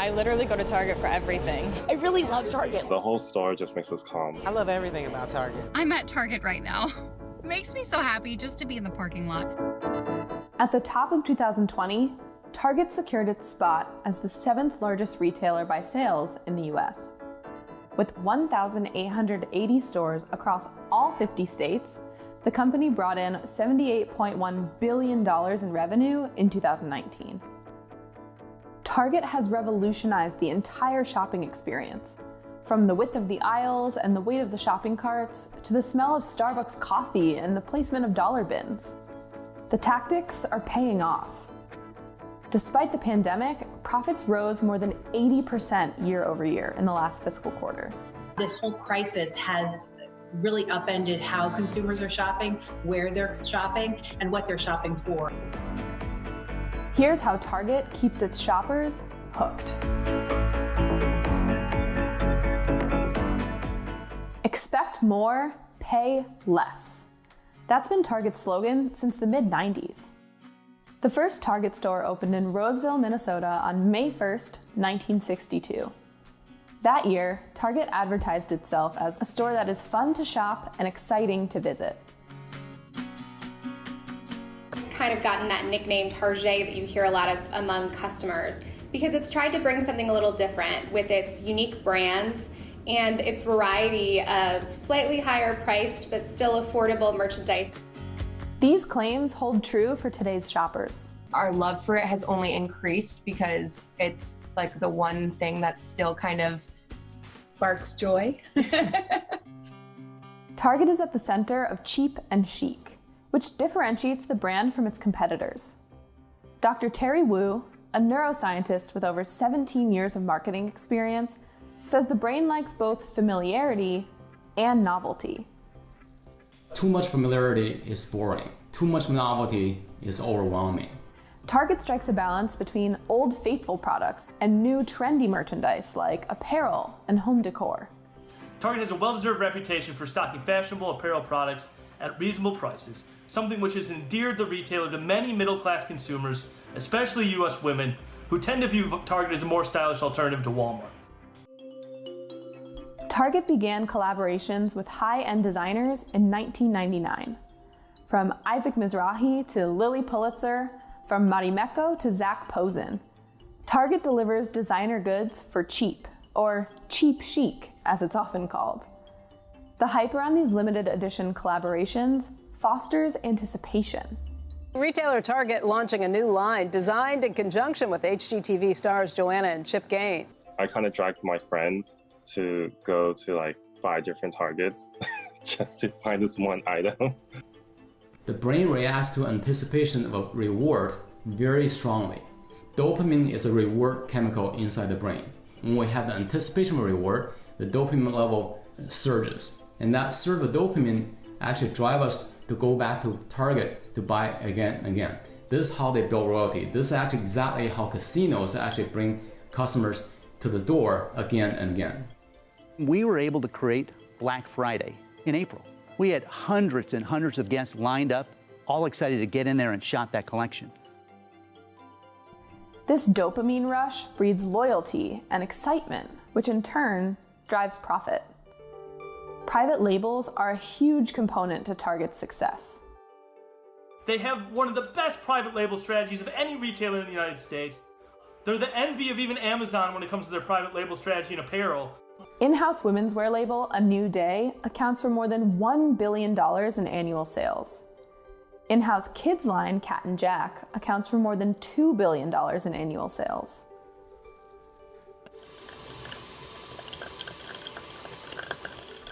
I literally go to Target for everything. I really love Target. The whole store just makes us calm. I love everything about Target. I'm at Target right now. It makes me so happy just to be in the parking lot. At the top of 2020, Target secured its spot as the 7th largest retailer by sales in the US. With 1,880 stores across all 50 states, the company brought in $78.1 billion in revenue in 2019. Target has revolutionized the entire shopping experience, from the width of the aisles and the weight of the shopping carts to the smell of Starbucks coffee and the placement of dollar bins. The tactics are paying off. Despite the pandemic, profits rose more than 80% year over year in the last fiscal quarter. This whole crisis has really upended how consumers are shopping, where they're shopping, and what they're shopping for. Here's how Target keeps its shoppers hooked. Expect more, pay less. That's been Target's slogan since the mid-90s. The first Target store opened in Roseville, Minnesota on May 1st, 1962. That year, Target advertised itself as a store that is fun to shop and exciting to visit. It's kind of gotten that nickname Target that you hear a lot of among customers because it's tried to bring something a little different with its unique brands and its variety of slightly higher priced but still affordable merchandise. These claims hold true for today's shoppers. Our love for it has only increased because it's like the one thing that still kind of sparks joy. Target is at the center of cheap and chic, which differentiates the brand from its competitors. Dr. Terry Wu, a neuroscientist with over 17 years of marketing experience, says the brain likes both familiarity and novelty. Too much familiarity is boring. Too much novelty is overwhelming. Target strikes a balance between old faithful products and new trendy merchandise like apparel and home decor. Target has a well-deserved reputation for stocking fashionable apparel products at reasonable prices, something which has endeared the retailer to many middle-class consumers, especially U.S. women, who tend to view Target as a more stylish alternative to Walmart. Target began collaborations with high-end designers in 1999. From Isaac Mizrahi to Lily Pulitzer, from Marimekko to Zach Posen, Target delivers designer goods for cheap, or cheap chic, as it's often called. The hype around these limited edition collaborations fosters anticipation. Retailer Target launching a new line designed in conjunction with HGTV stars Joanna and Chip Gain. I kind of dragged my friends to go to like 5 different Targets just to find this one item. The brain reacts to anticipation of a reward very strongly. Dopamine is a reward chemical inside the brain. When we have the anticipation of a reward, the dopamine level surges. And that surge of dopamine actually drives us to go back to Target to buy again and again. This is how they build loyalty. This is actually exactly how casinos actually bring customers to the door again and again. We were able to create Black Friday in April. We had hundreds and hundreds of guests lined up, all excited to get in there and shop that collection. This dopamine rush breeds loyalty and excitement, which in turn drives profit. Private labels are a huge component to Target's success. They have one of the best private label strategies of any retailer in the United States. They're the envy of even Amazon when it comes to their private label strategy in apparel. In-house women's wear label, A New Day, accounts for more than $1 billion in annual sales. In-house kids line, Cat & Jack, accounts for more than $2 billion in annual sales.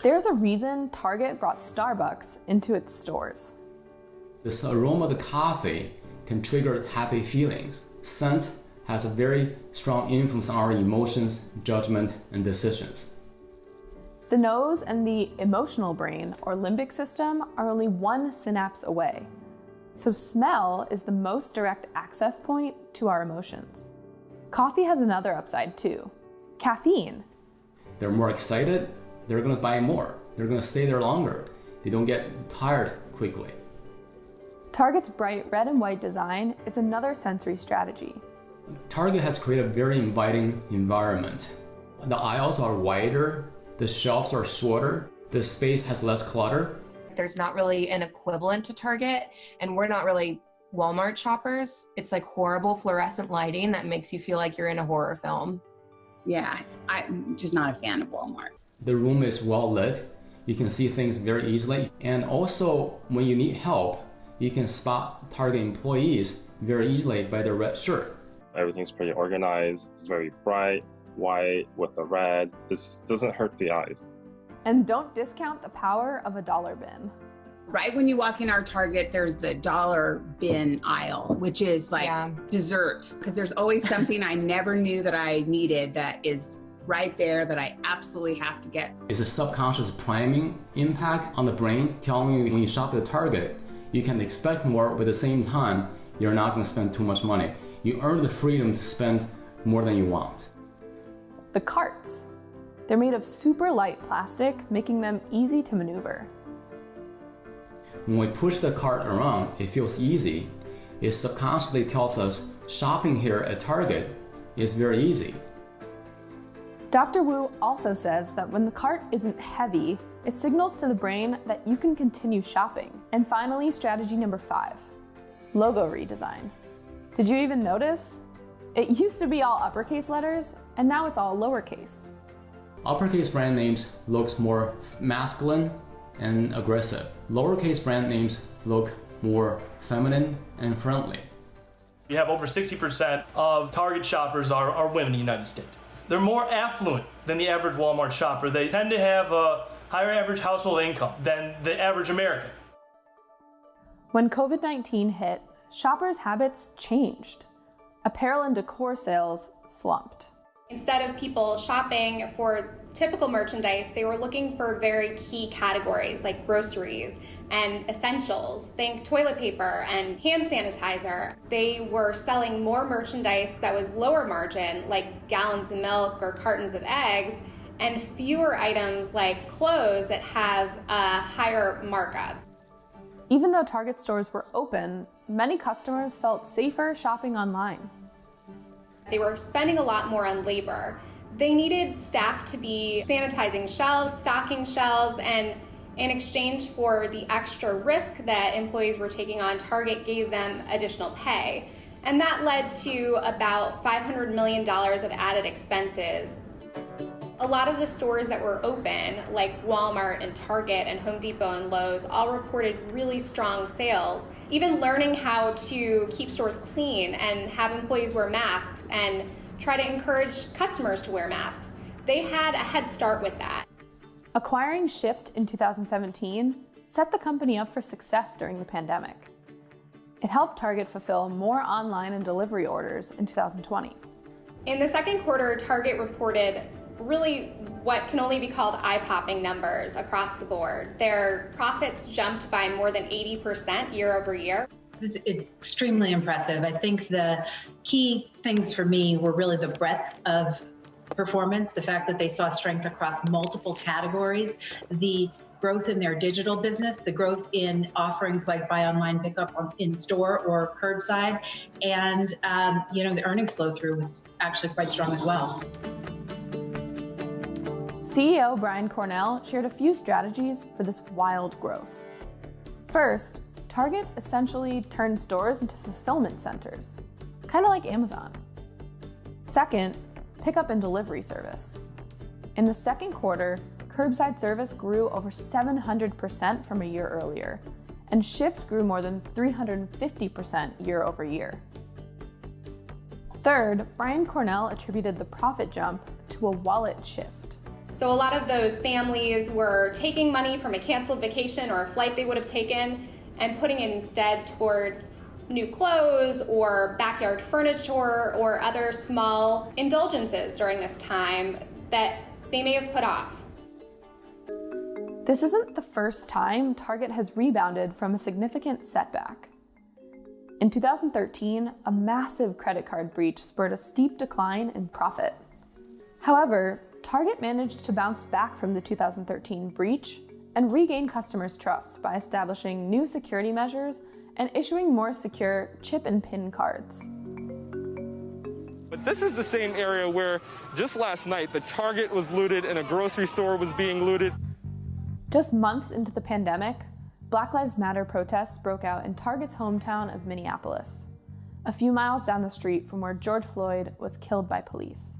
There's a reason Target brought Starbucks into its stores. This aroma of the coffee can trigger happy feelings. Scent has a very strong influence on our emotions, judgment, and decisions. The nose and the emotional brain, or limbic system, are only one synapse away. So smell is the most direct access point to our emotions. Coffee has another upside too: caffeine. They're more excited, they're going to buy more. They're going to stay there longer. They don't get tired quickly. Target's bright red and white design is another sensory strategy. Target has created a very inviting environment. The aisles are wider, the shelves are shorter, the space has less clutter. There's not really an equivalent to Target, and we're not really Walmart shoppers. It's like horrible fluorescent lighting that makes you feel like you're in a horror film. Yeah, I'm just not a fan of Walmart. The room is well lit. You can see things very easily. And also, when you need help, you can spot Target employees very easily by their red shirt. Everything's pretty organized. It's very bright, white with the red. This doesn't hurt the eyes. And don't discount the power of a dollar bin. Right when you walk in our Target, there's the dollar bin aisle, which is like dessert, because there's always something I never knew that I needed that is right there that I absolutely have to get. It's a subconscious priming impact on the brain, telling you when you shop at Target, you can expect more, but at the same time, you're not going to spend too much money. You earn the freedom to spend more than you want. The carts. They're made of super light plastic, making them easy to maneuver. When we push the cart around, it feels easy. It subconsciously tells us shopping here at Target is very easy. Dr. Wu also says that when the cart isn't heavy, it signals to the brain that you can continue shopping. And finally, strategy number 5, logo redesign. Did you even notice? It used to be all uppercase letters, and now it's all lowercase. Uppercase brand names looks more masculine and aggressive. Lowercase brand names look more feminine and friendly. We have over 60% of Target shoppers are women in the United States. They're more affluent than the average Walmart shopper. They tend to have a higher average household income than the average American. When COVID-19 hit, shoppers' habits changed. Apparel and decor sales slumped. Instead of people shopping for typical merchandise, they were looking for very key categories like groceries and essentials. Think toilet paper and hand sanitizer. They were selling more merchandise that was lower margin, like gallons of milk or cartons of eggs, and fewer items like clothes that have a higher markup. Even though Target stores were open, many customers felt safer shopping online. They were spending a lot more on labor. They needed staff to be sanitizing shelves, stocking shelves, and in exchange for the extra risk that employees were taking on, Target gave them additional pay. And that led to about $500 million of added expenses. A lot of the stores that were open, like Walmart and Target and Home Depot and Lowe's, all reported really strong sales. Even learning how to keep stores clean and have employees wear masks and try to encourage customers to wear masks. They had a head start with that. Acquiring Shipt in 2017 set the company up for success during the pandemic. It helped Target fulfill more online and delivery orders in 2020. In the second quarter, Target reported really what can only be called eye-popping numbers across the board. Their profits jumped by more than 80% year over year. This is extremely impressive. I think the key things for me were really the breadth of performance, the fact that they saw strength across multiple categories, the growth in their digital business, the growth in offerings like buy online, pick up in store or curbside, and the earnings flow through was actually quite strong as well. CEO Brian Cornell shared a few strategies for this wild growth. First, Target essentially turned stores into fulfillment centers, kind of like Amazon. Second, pickup and delivery service. In the second quarter, curbside service grew over 700% from a year earlier, and Shipt grew more than 350% year over year. Third, Brian Cornell attributed the profit jump to a wallet shift. So a lot of those families were taking money from a canceled vacation or a flight they would have taken and putting it instead towards new clothes or backyard furniture or other small indulgences during this time that they may have put off. This isn't the first time Target has rebounded from a significant setback. In 2013, a massive credit card breach spurred a steep decline in profit. However, Target managed to bounce back from the 2013 breach and regain customers' trust by establishing new security measures and issuing more secure chip and PIN cards. But this is the same area where just last night the Target was looted and a grocery store was being looted. Just months into the pandemic, Black Lives Matter protests broke out in Target's hometown of Minneapolis, a few miles down the street from where George Floyd was killed by police.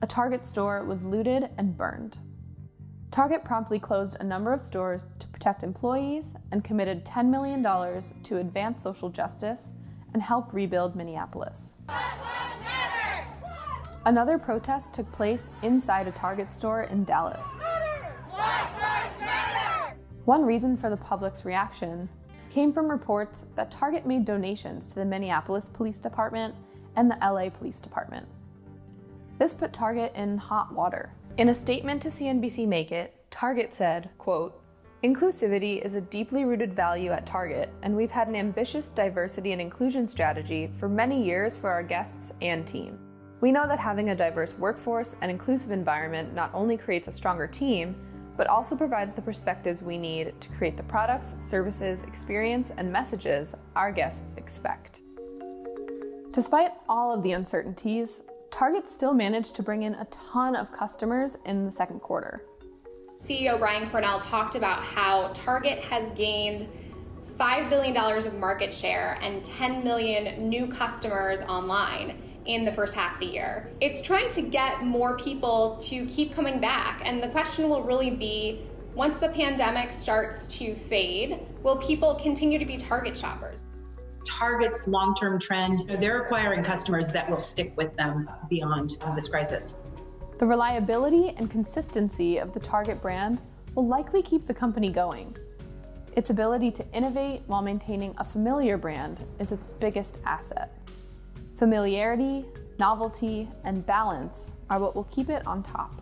A Target store was looted and burned. Target promptly closed a number of stores to protect employees and committed $10 million to advance social justice and help rebuild Minneapolis. Another protest took place inside a Target store in Dallas. One reason for the public's reaction came from reports that Target made donations to the Minneapolis Police Department and the LA Police Department. This put Target in hot water. In a statement to CNBC Make It, Target said, quote, "Inclusivity is a deeply rooted value at Target, and we've had an ambitious diversity and inclusion strategy for many years for our guests and team. We know that having a diverse workforce and inclusive environment not only creates a stronger team, but also provides the perspectives we need to create the products, services, experience, and messages our guests expect." Despite all of the uncertainties, Target still managed to bring in a ton of customers in the second quarter. CEO Brian Cornell talked about how Target has gained $5 billion of market share and 10 million new customers online in the first half of the year. It's trying to get more people to keep coming back, and the question will really be, once the pandemic starts to fade, will people continue to be Target shoppers? Target's long-term trend, they're acquiring customers that will stick with them beyond this crisis. The reliability and consistency of the Target brand will likely keep the company going. Its ability to innovate while maintaining a familiar brand is its biggest asset. Familiarity, novelty, and balance are what will keep it on top.